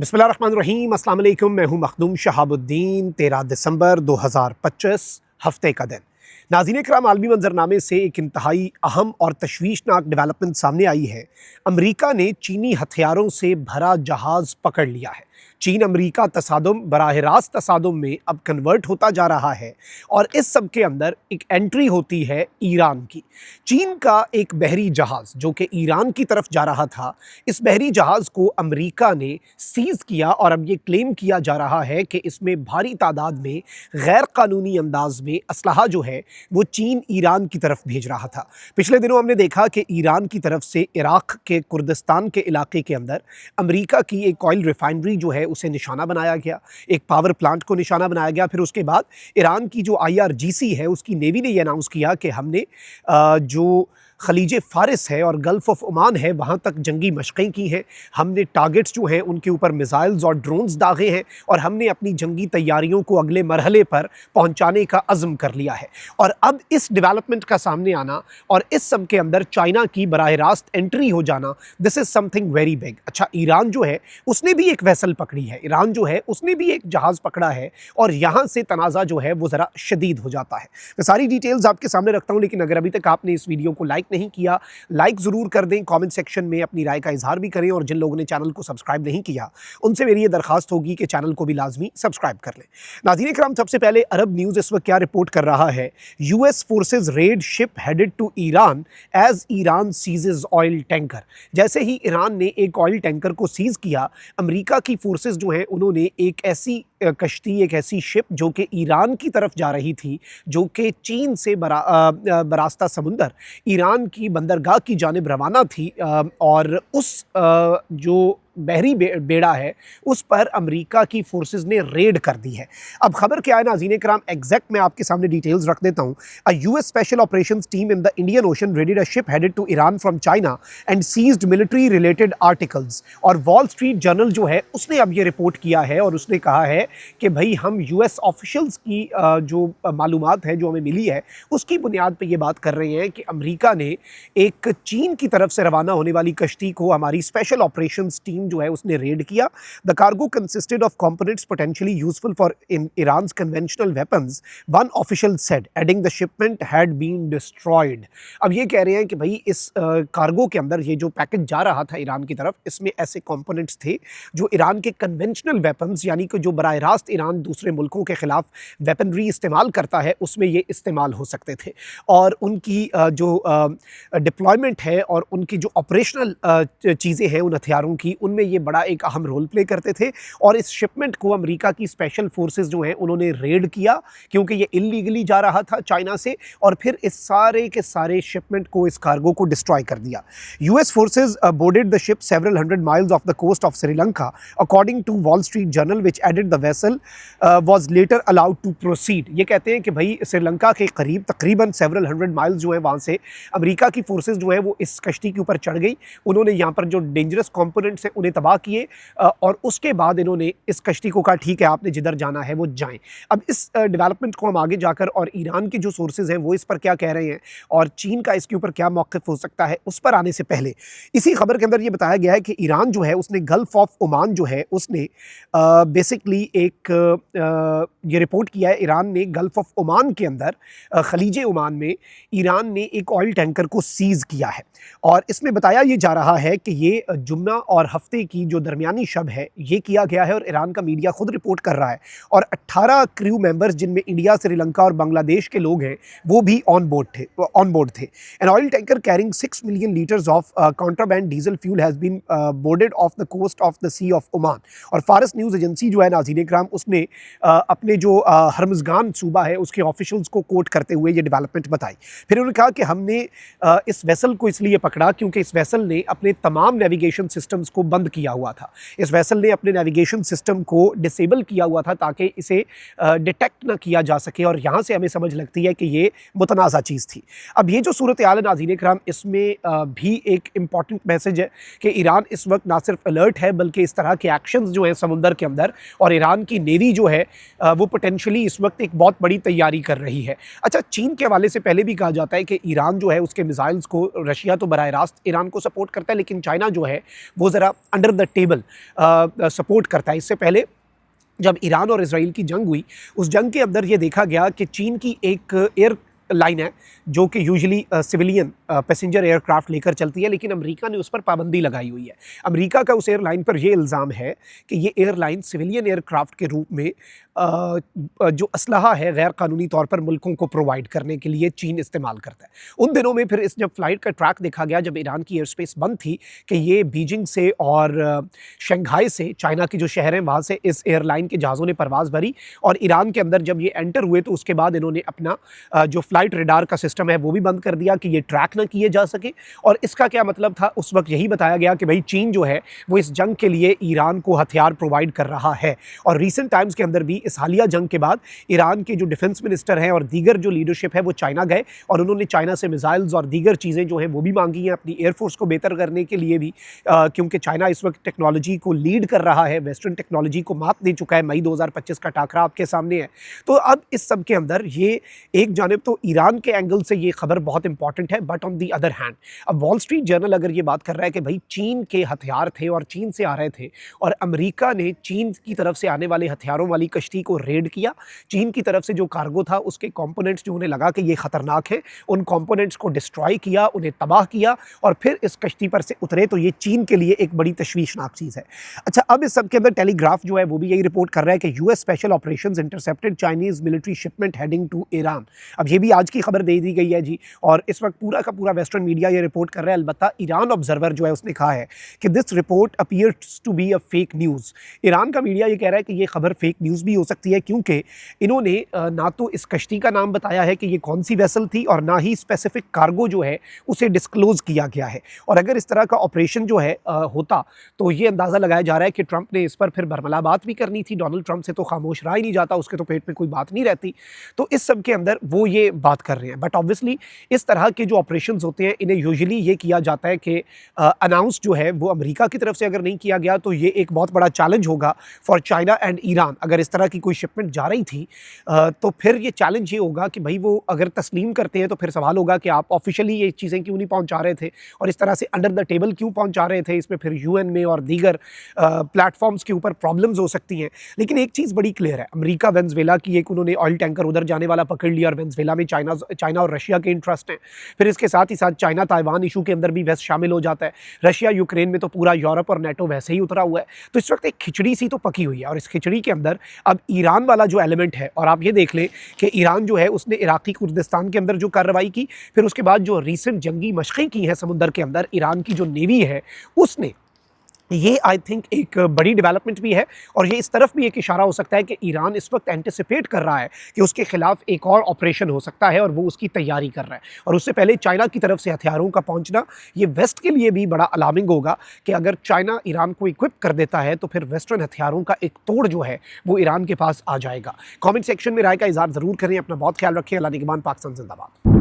बिस्मिल्लाहिर्रहमानिर्रहीम, अस्सलाम वालेकुम। मैं हूं मखदूम शहाबुद्दीन। 13 दिसंबर 2025 हफ्ते का दिन। नाज़रीन इकराम, आलमी मंजरनामे से एक इंतहाई अहम और तशवीशनाक डेवलपमेंट सामने आई है। अमरीका ने चीनी हथियारों से भरा जहाज़ पकड़ लिया है। चीन अमरीका तसादुम बराह रास्त तसादुम में अब कन्वर्ट होता जा रहा है और इस सब के अंदर एक एंट्री होती है ईरान की। चीन का एक बहरी जहाज़ जो कि ईरान की तरफ जा रहा था, इस बहरी जहाज़ को अमरीका ने सीज़ किया और अब ये क्लेम किया जा रहा है कि इसमें भारी तादाद में गैर कानूनी अंदाज में असलहा जो है वो चीन ईरान की तरफ भेज रहा था। पिछले दिनों हमने देखा कि ईरान की तरफ से इराक के कुर्दिस्तान के इलाके के अंदर अमरीका की एक ऑयल रिफाइनरी जो है उसे निशाना बनाया गया, एक पावर प्लांट को निशाना बनाया गया। फिर उसके बाद ईरान की जो IRGC है उसकी नेवी ने यह अनाउंस किया कि हमने जो खलीज फ़ारिस है और गल्फ़ ऑफ ओमान है वहाँ तक जंगी मशक़ें की हैं। हमने टारगेट्स जो हैं उनके ऊपर मिसाइल्स और ड्रोन्स दागे हैं और हमने अपनी जंगी तैयारियों को अगले मरहले पर पहुँचाने का अज़्म कर लिया है। और अब इस डेवलपमेंट का सामने आना और इस सब के अंदर चाइना की बराह रास्त एंट्री हो जाना, this is something very big. अच्छा, ईरान जो है उसने भी एक वेसल पकड़ी है, ईरान जो है उसने भी एक जहाज़ पकड़ा है और यहाँ से तनाज़ा जो है वो ज़रा शदीद हो जाता है। मैं सारी डिटेल्स आपके सामने रखता हूँ, लेकिन अगर अभी तक आपने इस वीडियो को लाइक नहीं किया, लाइक ज़रूर कर दें, कमेंट सेक्शन में अपनी राय का इजहार भी करें और जिन लोगों ने चैनल को सब्सक्राइब नहीं किया उनसे मेरी ये दरखास्त होगी कि चैनल को भी लाजमी सब्सक्राइब कर लें। नाज़रीन इकराम, सबसे पहले अरब न्यूज़ इस वक्त क्या रिपोर्ट कर रहा है। US forces raid ship headed to Iran as Iran seizes oil tanker. जैसे ही ईरान ने एक ऑयल टैंकर को सीज किया, अमेरिका की फोर्सेज जो हैं उन्होंने एक ऐसी कश्ती, एक ऐसी शिप जो कि ईरान की तरफ जा रही थी, जो कि चीन से बरास्ता समुंदर ईरान की बंदरगाह की जानिब रवाना थी, और उस जो बहरी बेड़ा है उस पर अमेरिका की फोर्सेस ने रेड कर दी है। अब खबर क्या है नाज़रीन इकराम, एग्जैक्ट मैं आपके सामने डिटेल्स रख देता हूँ। A US special operations team in the Indian Ocean raided a ship headed to Iran from China and seized military related articles. और वॉल स्ट्रीट जर्नल जो है उसने अब ये रिपोर्ट किया है और उसने कहा है कि भाई हम US ऑफिशियल्स की जो मालूमात है जो हमें मिली है उसकी बुनियाद पर यह बात कर रहे हैं कि अमेरिका ने एक चीन की तरफ से रवाना होने वाली कश्ती को हमारी स्पेशल ऑपरेशंस टीम जो है उसने रेड किया। The cargo consisted of components potentially useful for Iran's conventional weapons, one official said, adding the shipment had been destroyed. अब ये कह रहे हैं कि भाई इस कार्गो के अंदर ये जो पैकेज जा रहा था ईरान की तरफ, इसमें ऐसे कंपोनेंट्स थे जो ईरान के कन्वेंशनल वेपन्स, यानी कि जो बराह रास्त ईरान दूसरे मुल्कों के खिलाफ वेपनरी इस्तेमाल करता है उसमें ये इस्तेमाल हो सकते थे। और उनकी जो डिप्लॉयमेंट है और उनकी जो ऑपरेशनल चीज़ें हैं उन हथियारों की, उनमें ये बड़ा एक अहम रोल प्ले करते थे। और इस शिपमेंट को अमेरिका की स्पेशल फोर्सेस जो हैं उन्होंने रेड किया क्योंकि ये इलीगली जा रहा था चाइना से, और फिर इस सारे के सारे शिपमेंट को, इस कार्गो को डिस्ट्रॉय कर दिया। US forces boarded the ship several hundred miles off the coast of Sri Lanka according to Wall Street Journal which added the vessel was later allowed to proceed. ये कहते हैं कि भाई श्रीलंका के करीब तकरीबन सेवरल हंड्रेड माइल्स जो है वहाँ से अमेरिका की फोर्सेस जो है वो इस कश्ती के ऊपर चढ़ गई। उन्होंने यहाँ पर जो डेंजरस कंपोनेंट्स हैं उन्हें तबाह किए और उसके बाद इन्होंने इस कश्ती को कहा ठीक है आपने जिधर जाना है वो जाएं। अब इस डेवलपमेंट को हम आगे जाकर, और ईरान के जो सोर्सेज हैं वो इस पर क्या कह रहे हैं और चीन का इसके ऊपर क्या मौक़िफ़ हो सकता है, उस पर आने से पहले इसी खबर के अंदर ये बताया गया है कि ईरान जो है उसने गल्फ़ ऑफ ओमान जो है उसने बेसिकली एक ये रिपोर्ट किया है, ईरान ने गल्फ़ ऑफ ओमान के अंदर खलीज ओमान में ईरान ने एक ऑयल टैंकर को सीज़ किया है। और इसमें बताया ये जा रहा है कि ये जुम्ना और हफ्ते की जो दरमियानी शब है ये किया गया है और ईरान का मीडिया खुद रिपोर्ट कर रहा है। और 18 क्रू मेंबर्स जिनमें इंडिया, श्रीलंका और बांग्लादेश के लोग हैं वो भी ऑन बोर्ड थे। An oil tanker carrying 6 million litres of contraband diesel fuel has been boarded off the coast of the sea of Oman. और फारस न्यूज़ एजेंसी जो है नाज़रीन इकराम उसने अपने जो हरमज़गान सूबा है उसके ऑफिशियल्स को कोट करते हुए ये डेवलपमेंट बताई। फिर उन्होंने कहा कि हमने इस वेसल को इसलिए पकड़ा क्योंकि इस वेसल ने अपने तमाम नेविगेशन सिस्टम्स को बंद किया हुआ था। इस वेसल ने अपने नेविगेशन सिस्टम को डिसेबल किया हुआ था ताकि इसे डिटेक्ट ना किया जा सके, और यहाँ से हमें समझ लगती है कि ये मुतनाज़ा चीज़ थी। अब ये जो सूरत हाल है नाज़रीन इकराम, इसमें भी एक इम्पॉर्टेंट मैसेज है कि ईरान इस वक्त ना सिर्फ अलर्ट है बल्कि इस तरह के एक्शंस जो हैं समुंदर के अंदर, और ईरान की नेवी जो है वो पोटेंशली इस वक्त एक बहुत बड़ी तैयारी कर रही है। अच्छा, चीन के हवाले से पहले भी कहा जाता है कि ईरान जो है उसके मिसाइल्स को, रशिया तो बराह रास्त ईरान को सपोर्ट करता है लेकिन चाइना जो है वो ज़रा अंडर द टेबल सपोर्ट करता है। इससे पहले जब ईरान और इजराइल की जंग हुई, उस जंग के अंदर ये देखा गया कि चीन की एक एयर लाइन है जो कि यूजुअली सिविलियन पैसेंजर एयरक्राफ्ट लेकर चलती है, लेकिन अमेरिका ने उस पर पाबंदी लगाई हुई है। अमेरिका का उस एयरलाइन पर यह इल्ज़ाम है कि ये एयरलाइन सिविलियन एयरक्राफ्ट के रूप में जो असलहा है गैर कानूनी तौर पर मुल्कों को प्रोवाइड करने के लिए चीन इस्तेमाल करता है। उन दिनों में फिर जब फ्लाइट का ट्रैक देखा गया, जब ईरान की एयर स्पेस बंद थी, कि ये बीजिंग से और शंघाई से, चाइना के जो शहर हैं वहाँ से इस एयरलाइन के जहाज़ों ने परवाज़ भरी और ईरान के अंदर जब ये एंटर हुए तो उसके बाद इन्होंने अपना जो फ्लाइट रेडार का सिस्टम है वो भी बंद कर दिया कि ये ट्रैक ना किए जा सके। और इसका क्या मतलब था, उस वक्त यही बताया गया कि भाई चीन जो है वो इस जंग के लिए ईरान को हथियार प्रोवाइड कर रहा है। और रीसेंट टाइम्स के अंदर भी इस हालिया जंग के बाद ईरान के जो डिफेंस मिनिस्टर हैं और दीगर जो लीडरशिप है वो चाइना गए और उन्होंने चाइना से मिसाइल्स और दीगर चीज़ें जो हैं वो भी मांगी हैं अपनी एयरफोर्स को बेहतर करने के लिए भी, क्योंकि चाइना इस वक्त टेक्नोलॉजी को लीड कर रहा है, वेस्टर्न टेक्नोलॉजी को मात दे चुका है। मई 2025 का टाकरा आपके सामने है। तो अब इस सब के अंदर ये एक जानिब तो ईरान के एंगल से ये खबर बहुत इंपॉर्टेंट है, but on the other hand अब वॉल स्ट्रीट जर्नल अगर ये बात कर रहा है कि भाई चीन के हथियार थे और चीन से आ रहे थे और अमेरिका ने चीन की तरफ से आने वाले हथियारों वाली कश्ती को रेड किया, चीन की तरफ से जो कार्गो था उसके कंपोनेंट्स जो उन्हें लगा कि ये खतरनाक है, उन कंपोनेंट्स को डिस्ट्रॉय किया, उन्हें तबाह किया और फिर इस कश्ती पर से उतरे, तो ये चीन के लिए एक बड़ी तशवीशनाक चीज़ है। अच्छा, अब इस सब के अंदर टेलीग्राफ जो है वो भी यही रिपोर्ट कर रहा है कि US special operations intercepted Chinese military shipment heading to Iran. अब ये भी आज की खबर दे दी गई है जी, और इस वक्त पूरा का पूरा वेस्टर्न मीडिया ये रिपोर्ट कर रहा है। अलबत्ता ईरान ऑब्जर्वर जो है उसने कहा है कि this report appears to be a fake news. Iran का मीडिया ये कह रहा है कि ये खबर फेक न्यूज़ भी हो सकती है, क्योंकि इन्होंने ना तो इस कश्ती का नाम बताया है कि ये कौन सी वेसल थी और ना ही स्पेसिफिक कार्गो जो है उसे डिस्क्लोज किया गया है। और अगर इस तरह का ऑपरेशन जो है होता तो ये अंदाज़ा लगाया जा रहा है कि ट्रंप ने इस पर फिर बरमला बात भी करनी थी। डोनाल्ड ट्रंप से तो खामोश रहा ही नहीं जाता, उसके तो पेट में कोई बात नहीं रहती। तो इस सब के अंदर वो ये बात कर रहे हैं। बट ऑब्वियसली इस तरह के जो ऑपरेशंस होते हैं इन्हें यूजुअली ये किया जाता है कि अनाउंस जो है वो अमेरिका की तरफ से अगर नहीं किया गया तो ये एक बहुत बड़ा चैलेंज होगा फॉर चाइना एंड ईरान। अगर इस तरह की कोई शिपमेंट जा रही थी तो फिर ये चैलेंज ये होगा कि भाई वो अगर तस्लीम करते हैं तो फिर सवाल होगा कि आप ऑफिशियली ये चीज़ें क्यों नहीं पहुंचा रहे थे और इस तरह से अंडर द टेबल क्यों पहुंचा रहे थे। इसमें फिर यूएन में और दीगर प्लेटफॉर्म्स के ऊपर प्रॉब्लम्स हो सकती हैं। लेकिन एक चीज़ बड़ी क्लियर है, अमेरिका वेनेजुएला की एक उन्होंने ऑयल टैंकर उधर जाने वाला पकड़ लिया और वेनेजुएला में चाइना और रशिया के इंटरेस्ट हैं। फिर इसके साथ ही साथ चाइना ताइवान इशू के अंदर भी वेस्ट शामिल हो जाता है। रशिया यूक्रेन में तो पूरा यूरोप और नेटो वैसे ही उतरा हुआ है। तो इस वक्त एक खिचड़ी सी तो पकी हुई है और इस खिचड़ी के अंदर अब ईरान वाला जो एलिमेंट है, और आप ये देख लें कि ईरान जो है उसने इराकी कुर्दिस्तान के अंदर जो कार्रवाई की, फिर उसके बाद जो रीसेंट जंगी मशक़ें की हैं समुंदर के अंदर, ईरान की जो नेवी है उसने, ये आई थिंक एक बड़ी डेवलपमेंट भी है। और ये इस तरफ भी एक इशारा हो सकता है कि ईरान इस वक्त एंटिसिपेट कर रहा है कि उसके खिलाफ एक और ऑपरेशन हो सकता है और वो उसकी तैयारी कर रहा है। और उससे पहले चाइना की तरफ से हथियारों का पहुंचना ये वेस्ट के लिए भी बड़ा अलार्मिंग होगा कि अगर चाइना ईरान को इक्विप कर देता है तो फिर वेस्टर्न हथियारों का एक तोड़ जो है वो ईरान के पास आ जाएगा। कॉमेंट सेक्शन में राय का इज़हार ज़रूर करें। अपना बहुत ख्याल रखें। अल्लाह निगहबान। पाकिस्तान जिंदाबाद।